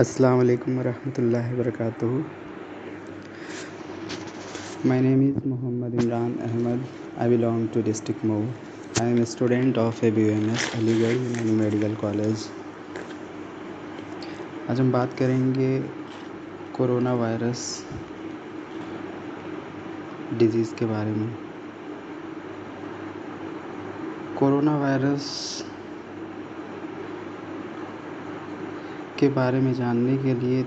Assalamu alaikum warahmatullahi wabarakatuh. My name is Muhammad Imran Ahmed. I belong to district Mou. I am a student of ABUMS Aligarh यूनानी medical college. आज हम बात करेंगे corona virus disease के बारे में। Corona virus के बारे में जानने के लिए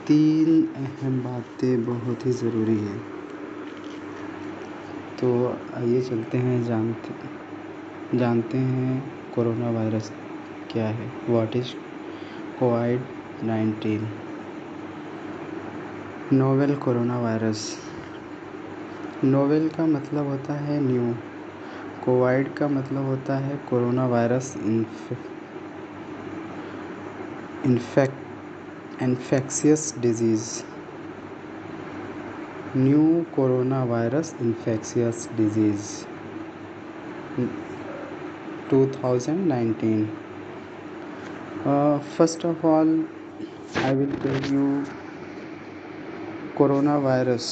3 अहम बातें बहुत ही ज़रूरी है। तो आइए चलते हैं जानते हैं कोरोना वायरस क्या है। What is covid? Novel corona virus. Novel का मतलब होता है न्यू। कोविड का मतलब होता है corona virus infectious disease. New corona virus infectious disease 2019। First of all, I will tell you corona virus.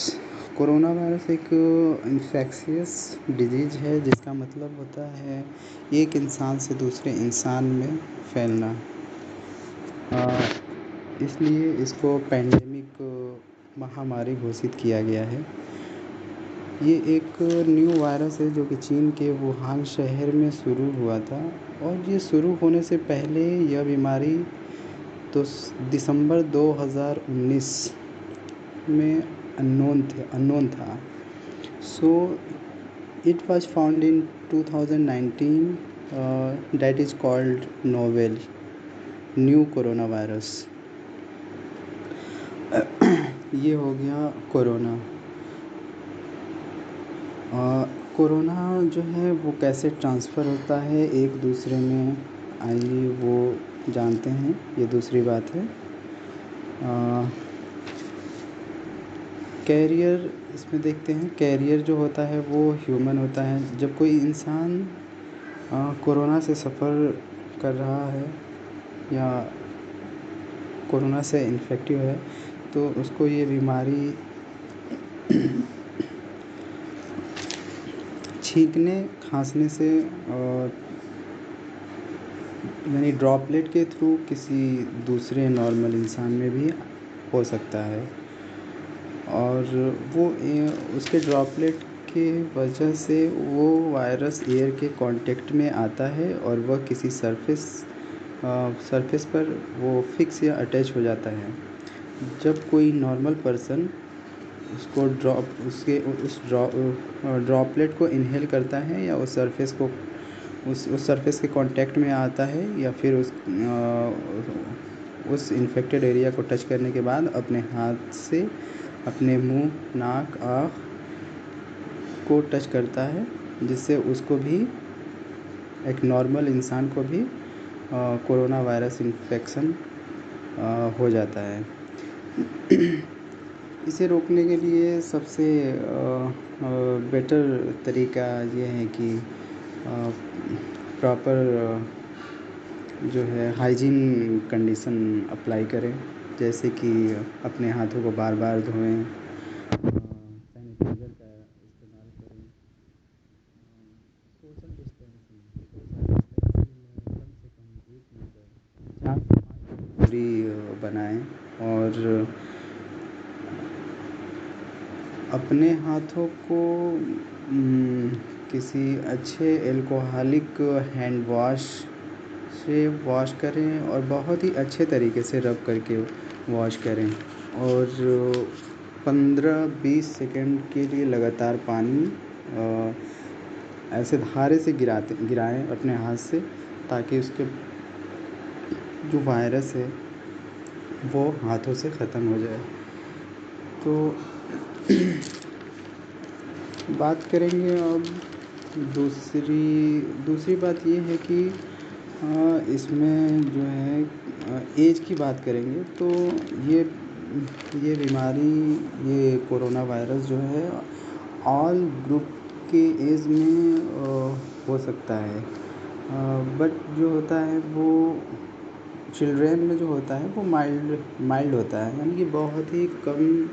Corona virus एक इन्फेक्शियस डिजीज़ है जिसका मतलब होता है एक इंसान से दूसरे इंसान में फैलना। इसलिए इसको पैंडेमिक महामारी घोषित किया गया है। ये एक न्यू वायरस है जो कि चीन के वुहान शहर में शुरू हुआ था और ये शुरू होने से पहले यह बीमारी तो दिसंबर 2019 में अननोन था। So it was found in 2019 that is called novel new corona virus. ये हो गया कोरोना। कोरोना जो है वो कैसे ट्रांसफ़र होता है एक दूसरे में, आइए वो जानते हैं। ये दूसरी बात है। कैरियर इसमें देखते हैं। कैरियर जो होता है वो ह्यूमन होता है। जब कोई इंसान कोरोना से सफ़र कर रहा है या कोरोना से इन्फेक्टिव है तो उसको ये बीमारी छींकने खांसने से यानी ड्रॉपलेट के थ्रू किसी दूसरे नॉर्मल इंसान में भी हो सकता है और वो उसके ड्रॉपलेट के वजह से वो वायरस एयर के कांटेक्ट में आता है और वह किसी सरफेस पर वो फिक्स या अटैच हो जाता है। जब कोई नॉर्मल पर्सन उसको उस ड्रॉपलेट को इनहेल करता है या उस सरफेस के कांटेक्ट में आता है या फिर उस इन्फेक्टेड एरिया को टच करने के बाद अपने हाथ से अपने मुंह, नाक, आँख को टच करता है, जिससे उसको भी एक नॉर्मल इंसान को भी कोरोना वायरस इन्फेक्शन हो जाता है। इसे रोकने के लिए सबसे बेटर तरीका ये है कि प्रॉपर जो है हाइजीन कंडीशन अप्लाई करें, जैसे कि अपने हाथों को बार बार धोएं, सैनिटाइज़र का इस्तेमाल करें, सोशल डिस्टेंसिंग में कम से कम 1 मीटर 4 से 5 फीट दूरी बनाएं और अपने हाथों को किसी अच्छे अल्कोहलिक हैंड वॉश से वॉश करें और बहुत ही अच्छे तरीके से रब करके वॉश करें और 15-20 सेकंड के लिए लगातार पानी ऐसे धारे से गिराएं अपने हाथ से, ताकि उसके जो वायरस है वो हाथों से ख़त्म हो जाए। तो बात करेंगे अब दूसरी बात ये है कि इसमें जो है एज की बात करेंगे तो ये बीमारी, ये कोरोना वायरस जो है ऑल ग्रुप के एज में हो सकता है, बट जो होता है वो चिल्ड्रेन में जो होता है वो माइल्ड होता है, यानी कि बहुत ही कम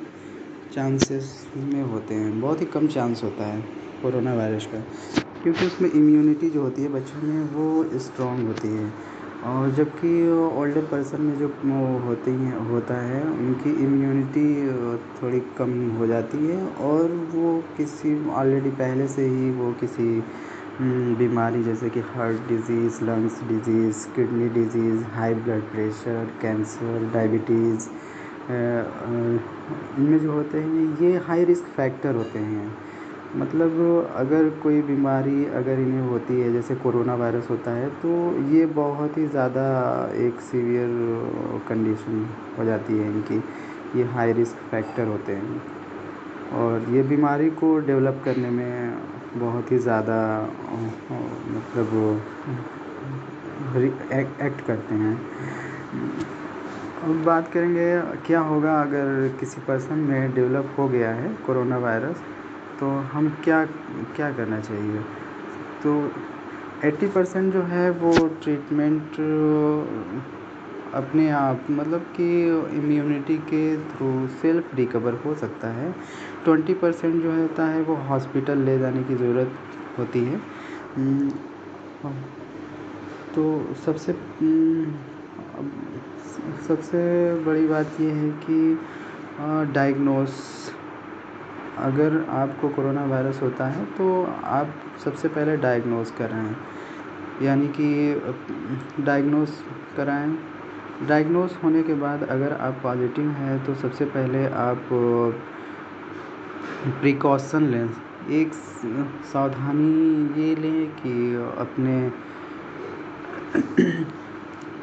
चांसेस में होते हैं, बहुत ही कम चांस होता है कोरोना वायरस का, क्योंकि उसमें इम्यूनिटी जो होती है बच्चों में वो स्ट्रॉन्ग होती है। और जबकि ओल्डर पर्सन में जो होता है उनकी इम्यूनिटी थोड़ी कम हो जाती है, और वो किसी ऑलरेडी पहले से ही वो किसी बीमारी जैसे कि heart disease, lungs disease, kidney disease, high blood pressure, cancer, diabetes, इनमें जो होते हैं ये हाई रिस्क फैक्टर होते हैं। मतलब अगर कोई बीमारी अगर इन्हें होती है, जैसे कोरोना वायरस होता है, तो ये बहुत ही ज़्यादा एक सीवियर कंडीशन हो जाती है इनकी, ये हाई रिस्क फैक्टर होते हैं, और ये बीमारी को डेवलप करने में बहुत ही ज़्यादा मतलब एक्ट करते हैं। अब बात करेंगे क्या होगा अगर किसी पर्सन में डेवलप हो गया है कोरोना वायरस, तो हम क्या क्या करना चाहिए। तो 80% जो है वो ट्रीटमेंट अपने आप, मतलब कि इम्यूनिटी के थ्रू सेल्फ रिकवर हो सकता है। 20% जो होता है वो हॉस्पिटल ले जाने की ज़रूरत होती है। तो सबसे बड़ी बात ये है कि अगर आपको कोरोना वायरस होता है तो आप सबसे पहले डायग्नोस कराएं, यानी कि डायग्नोस कराएं। डायग्नोस होने के बाद अगर आप पॉजिटिव हैं तो सबसे पहले आप प्रिकॉशन लें। एक सावधानी ये लें कि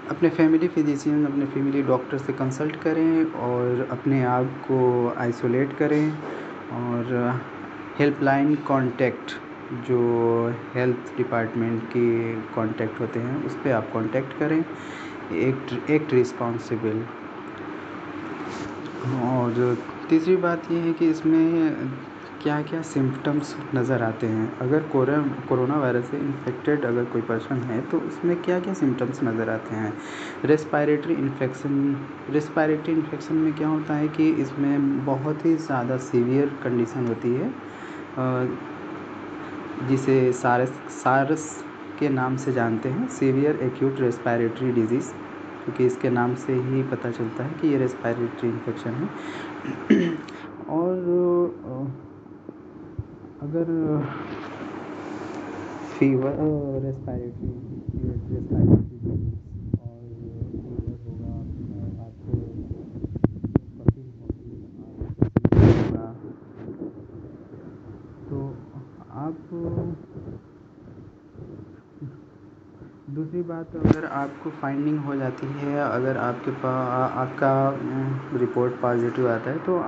अपने फैमिली फिजिशियन, अपने फैमिली डॉक्टर से कंसल्ट करें और अपने आप को आइसोलेट करें, और हेल्पलाइन कॉन्टैक्ट, जो हेल्थ डिपार्टमेंट के कॉन्टैक्ट होते हैं उस पर आप कॉन्टैक्ट करें, एक्ट रिस्पॉन्सिबल। और तीसरी बात ये है कि इसमें क्या क्या सिम्पटम्स नज़र आते हैं। अगर कोरोना वायरस से इन्फेक्टेड अगर कोई पर्सन है तो उसमें क्या क्या सिम्पटम्स नज़र आते हैं। रेस्पिरेटरी इन्फेक्शन में क्या होता है कि इसमें बहुत ही ज़्यादा सीवियर कंडीशन होती है, जिसे सारस के नाम से जानते हैं, सीवियर एक्यूट रेस्पिरेटरी डिजीज़, क्योंकि इसके नाम से ही पता चलता है कि ये रेस्पिरेटरी इन्फेक्शन है। और अगर फीवर रेस्पिरेटरी और फीवर होगा, आपको कफिंग होगी, होगा, तो आप दूसरी बात, अगर आपको फाइंडिंग हो जाती है, अगर आपका रिपोर्ट पॉजिटिव आता है, तो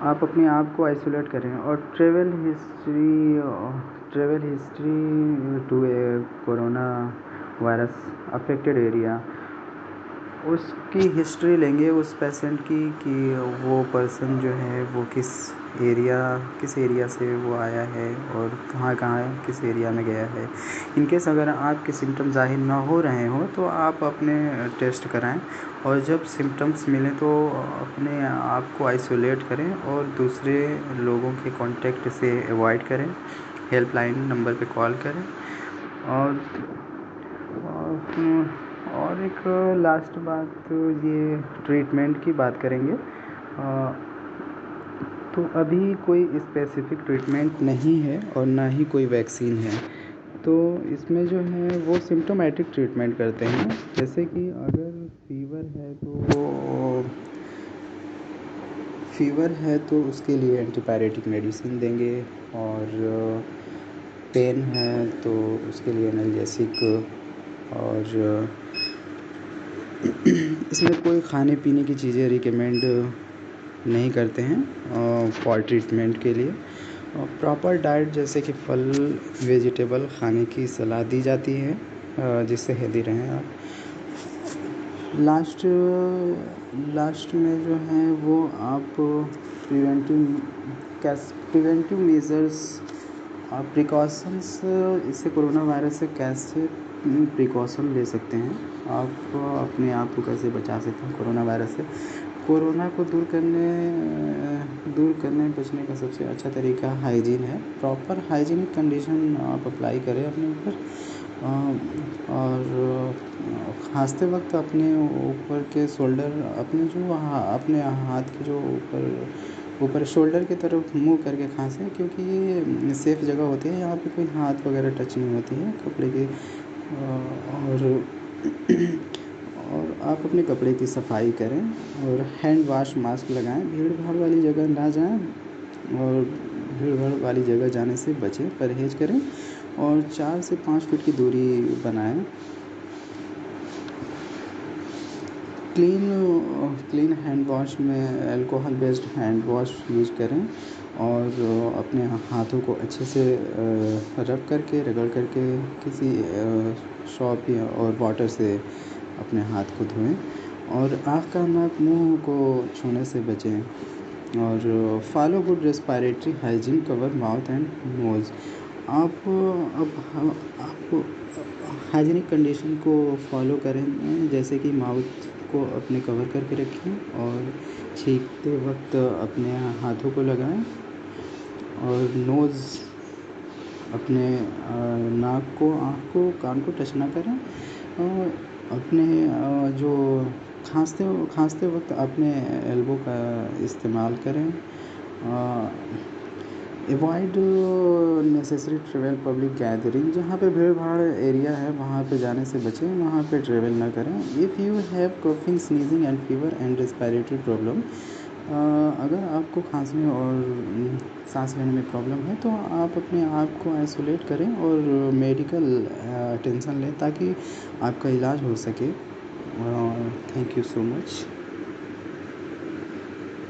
आप अपने आप को आइसोलेट करें, और travel history to a corona virus affected area, उसकी हिस्ट्री लेंगे उस पेशेंट की कि वो पर्सन जो है वो किस एरिया से वो आया है और कहाँ किस एरिया में गया है। इनकेस अगर आपके सिम्टम्स ज़ाहिर ना हो रहे हो तो आप अपने टेस्ट कराएं, और जब सिम्टम्स मिलें तो अपने आप को आइसोलेट करें और दूसरे लोगों के कांटेक्ट से अवॉइड करें, हेल्पलाइन नंबर पे कॉल करें। और एक लास्ट बात, ये ट्रीटमेंट की बात करेंगे। तो अभी कोई स्पेसिफ़िक ट्रीटमेंट नहीं है और ना ही कोई वैक्सीन है, तो इसमें जो है वो सिम्प्टोमेटिक ट्रीटमेंट करते हैं। जैसे कि अगर फ़ीवर है तो उसके लिए एंटीपायरेटिक मेडिसिन देंगे, और पेन है तो उसके लिए एनाल्जेसिक, और इसमें कोई खाने पीने की चीज़ें रिकमेंड नहीं करते हैं फॉर ट्रीटमेंट के लिए। प्रॉपर डाइट जैसे कि फल, वेजिटेबल खाने की सलाह दी जाती है, जिससे हेल्दी रहें आप। लास्ट में जो है वो आप प्रिवेंटिव मेजर्स प्रिकॉशंस इससे कोरोना वायरस से कैसे प्रिकॉशन ले सकते हैं, आप अपने आप को कैसे बचा सकते हैं कोरोना वायरस से। कोरोना को दूर करने बचने का सबसे अच्छा तरीका हाइजीन है। प्रॉपर हाइजीनिक कंडीशन आप अप्लाई करें अपने ऊपर, और खांसते वक्त अपने ऊपर के शोल्डर, अपने हाथ के जो ऊपर शोल्डर की तरफ मुँह करके खांसें, क्योंकि ये सेफ़ जगह होती है, यहाँ पे कोई हाथ वगैरह टच नहीं होती है कपड़े की। और आप अपने कपड़े की सफाई करें और हैंड वाश मास्क लगाएं। भीड़ भाड़ वाली जगह ना जाएं, और भीड़ भाड़ वाली जगह जाने से बचें, परहेज़ करें, और 4 से 5 फीट की दूरी बनाएं। क्लीन हैंड वॉश में alcohol based hand wash use करें, और अपने हाथों को अच्छे से रगड़ करके किसी सॉप या और वाटर से अपने हाथ को धोएं, और आँख कान नाक मुँह को छूने से बचें। और follow good respiratory hygiene, cover mouth and nose. आप हाइजीनिक कंडीशन को फॉलो करें, जैसे कि माउथ को अपने कवर करके रखें, और छींकते वक्त अपने हाथों को लगाएं, और नोज़ अपने नाक को, आँख को, कान को टच ना करें, और अपने जो खांसते वक्त अपने एल्बो का इस्तेमाल करें। Avoid necessary travel public gathering, जहाँ पे भीड़ भाड़ एरिया है वहाँ पे जाने से बचें, वहाँ पे ट्रैवल ना करें। If you have coughing, sneezing and fever and respiratory problem, अगर आपको खांसने और सांस लेने में प्रॉब्लम है तो आप अपने आप को आइसोलेट करें और मेडिकल अटेंशन लें, ताकि आपका इलाज हो सके। Thank you so much.